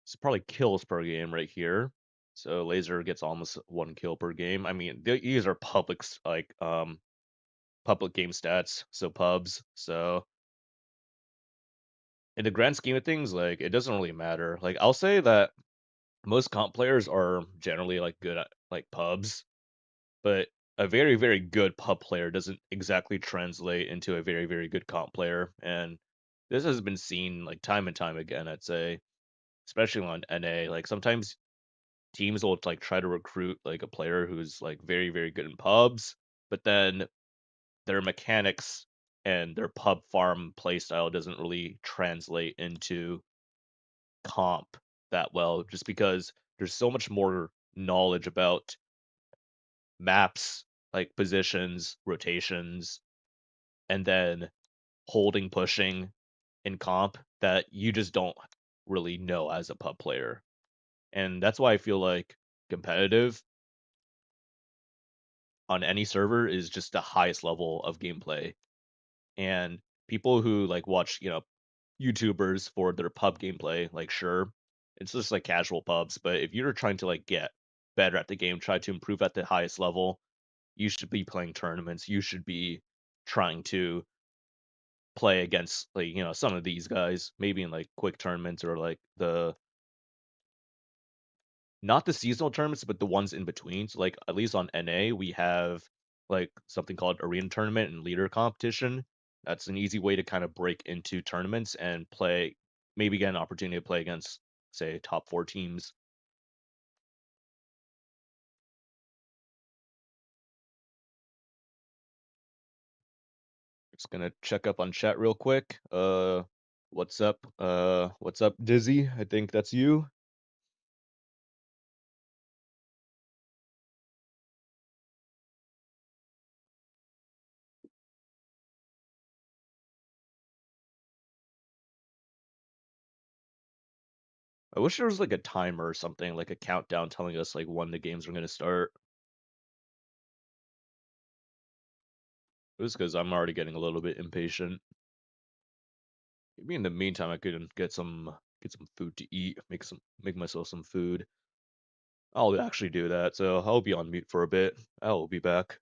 it's probably kills per game right here. So Laser gets almost 1 kill per game. I mean, these are public game stats, so pubs. So in the grand scheme of things, like it doesn't really matter. Like I'll say that most comp players are generally like good at like pubs, but a very, very good pub player doesn't exactly translate into a very, very good comp player. And this has been seen like time and time again, I'd say, especially on NA. Like sometimes teams will like try to recruit like a player who's like very, very good in pubs, but then their mechanics and their pub farm playstyle doesn't really translate into comp that well, just because there's so much more knowledge about maps, like positions, rotations, and then holding, pushing in comp that you just don't really know as a pub player. And that's why I feel like competitive on any server is just the highest level of gameplay. And people who like watch, YouTubers for their pub gameplay, like sure, it's just like casual pubs, but if you're trying to like get better at the game, try to improve at the highest level, you should be playing tournaments. You should be trying to play against like, some of these guys, maybe in like quick tournaments or like the not the seasonal tournaments, but the ones in between. So like at least on NA, we have like something called arena tournament and leader competition. That's an easy way to kind of break into tournaments and play, maybe get an opportunity to play against, say, top 4 teams. Just gonna check up on chat real quick. What's up? What's up, Dizzy? I think that's you. I wish there was like a timer or something, like a countdown telling us like when the games are gonna start. Just because I'm already getting a little bit impatient. Maybe in the meantime, I could get some food to eat, make myself some food. I'll actually do that. So I'll be on mute for a bit. I'll be back.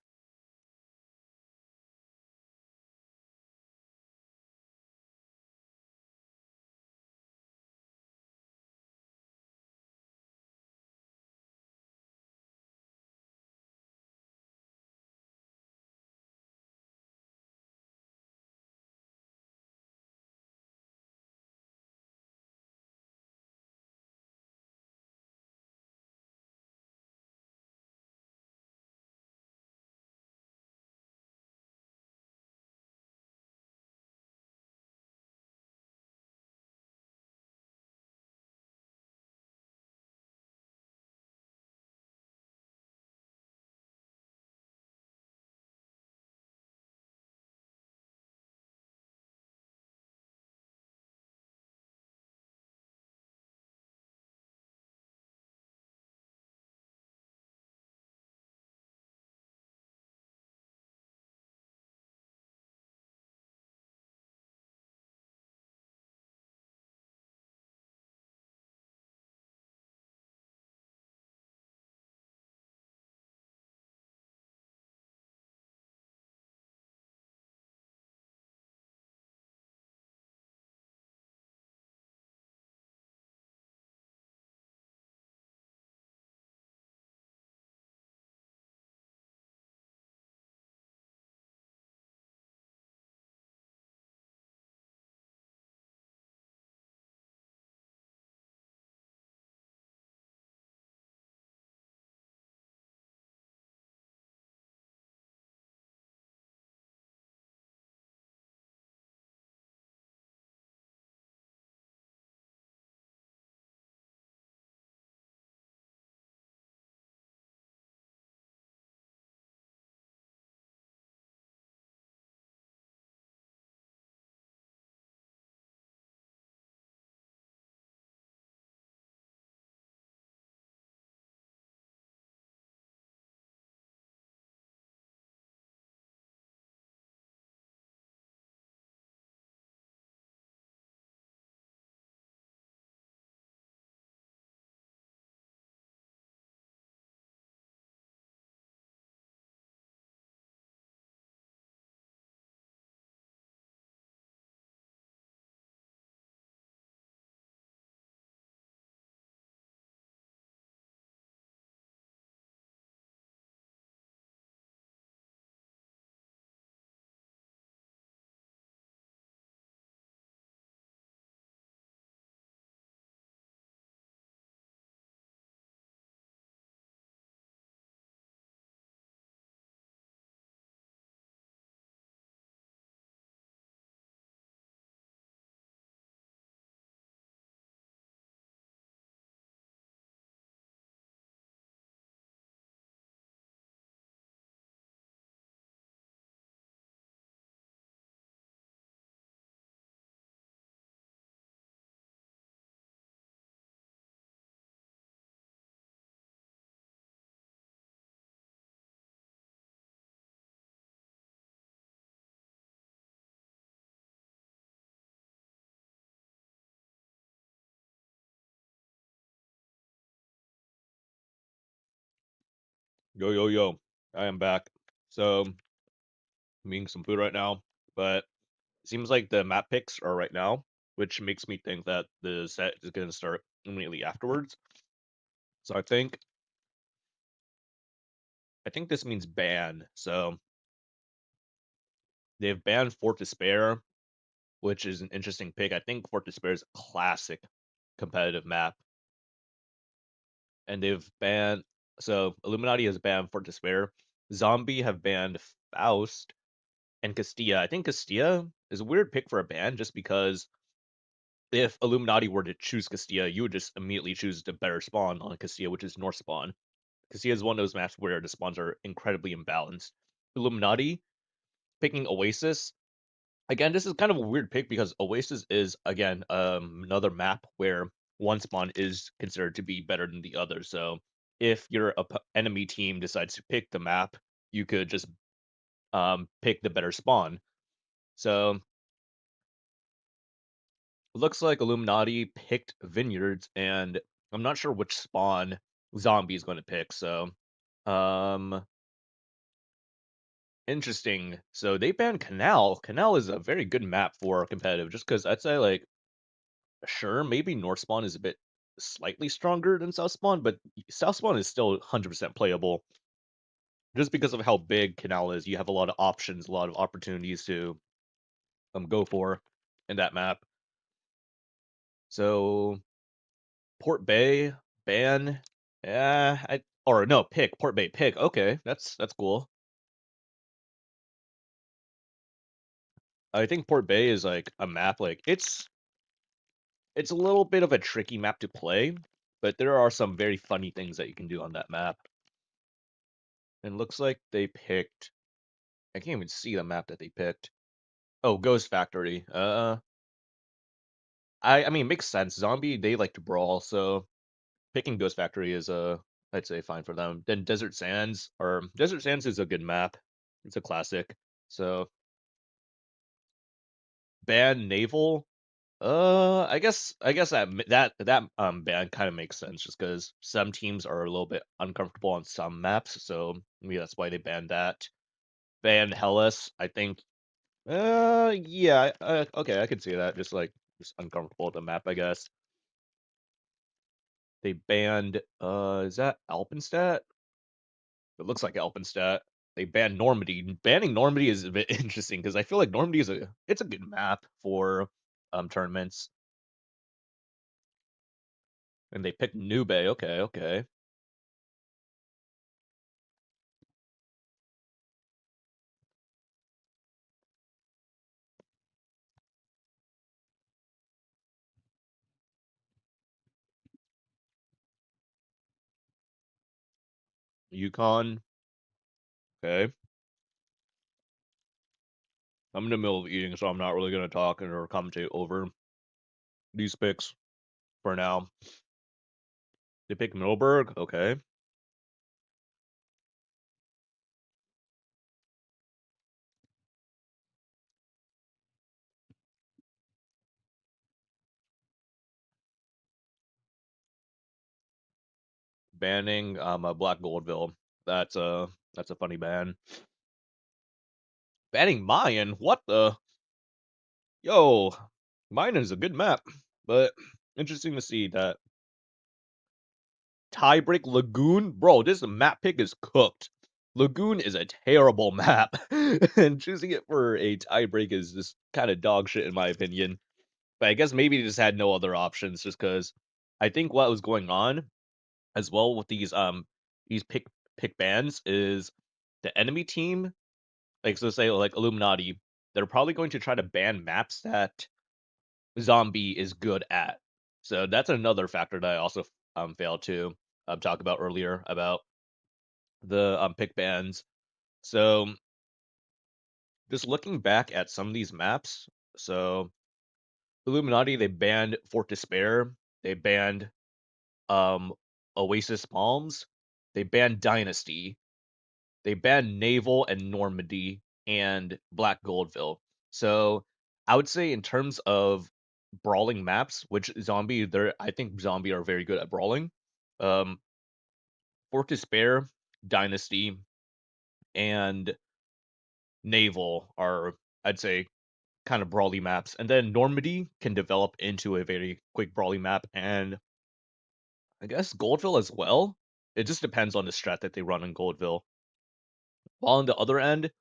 Yo, yo, yo. I am back. So, I'm eating some food right now, but it seems like the map picks are right now, which makes me think that the set is going to start immediately afterwards. So I think this means ban. So, they've banned Fort Despair, which is an interesting pick. I think Fort Despair is a classic competitive map, and they've banned so Illuminati has banned Fort Despair. Zombie have banned Faust and Castilla. I think Castilla is a weird pick for a ban just because if Illuminati were to choose Castilla, you would just immediately choose the better spawn on Castilla, which is North spawn. Castilla is one of those maps where the spawns are incredibly imbalanced. Illuminati picking Oasis. Again, this is kind of a weird pick because Oasis is again another map where one spawn is considered to be better than the other. So if your enemy team decides to pick the map, you could just pick the better spawn. So looks like Illuminati picked Vineyards, and I'm not sure which spawn Zombie is going to pick. So, um, interesting. So they banned Canal. Canal is a very good map for competitive, just because I'd say like sure maybe North spawn is a bit slightly stronger than South spawn, but South spawn is still 100% playable. Just because of how big Canal is, you have a lot of options, a lot of opportunities to go for in that map. So Port Bay, ban. Yeah, or no, pick Port Bay, pick. Okay, that's cool. I think Port Bay is like a map. Like it's a little bit of a tricky map to play, but there are some very funny things that you can do on that map. And looks like they picked. I can't even see the map that they picked. Oh, Ghost Factory. I mean, makes sense. Zombie, they like to brawl, so picking Ghost Factory is I'd say fine for them. Then Desert Sands is a good map. It's a classic. So ban Naval. I guess that ban kind of makes sense just because some teams are a little bit uncomfortable on some maps, so maybe that's why they banned that. Ban Hellas, I think. Yeah, okay, I could see that. Just uncomfortable with the map, I guess. They banned is that Alpenstadt? It looks like Alpenstadt. They banned Normandy. Banning Normandy is a bit interesting because I feel like Normandy is a good map for tournaments. And they picked Nube. Okay, okay. Yukon. Okay. I'm in the middle of eating, so I'm not really gonna talk or commentate over these picks for now. They picked Middleburg. Okay. Banning a Black Goldville. That's a funny ban. Banning Mayan. What the? Yo, Mayan is a good map, but interesting to see that Tiebreak Lagoon. Bro, this map pick is cooked. Lagoon is a terrible map, and choosing it for a tiebreak is just kind of dog shit in my opinion. But I guess maybe they just had no other options, just because I think what was going on as well with these pick bans is the enemy team, like so say like Illuminati, they're probably going to try to ban maps that Zombie is good at. So that's another factor that I also failed to talk about earlier about the pick bans. So just looking back at some of these maps, so Illuminati they banned Fort Despair, they banned um Oasis Palms, they banned Dynasty, they banned Naval and Normandy and Black Goldville. So I would say in terms of brawling maps, which I think Zombie are very good at brawling. Um, Fort Despair, Dynasty, and Naval are, I'd say, kind of brawly maps, and then Normandy can develop into a very quick brawly map, and I guess Goldville as well. It just depends on the strat that they run in Goldville. While on the other end,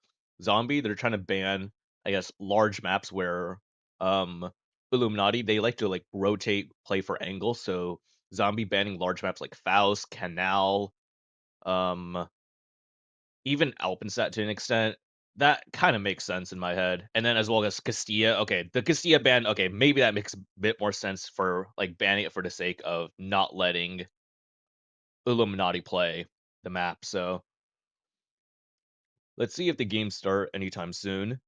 Zombie, they're trying to ban, I guess, large maps where um Illuminati, they like to like rotate play for angles. So Zombie banning large maps like Faust, Canal, um, even Alpenset to an extent. That kind of makes sense in my head. And then as well as Castilla. Okay, the Castilla ban, okay, maybe that makes a bit more sense for like banning it for the sake of not letting Illuminati play the map. So let's see if the games start anytime soon.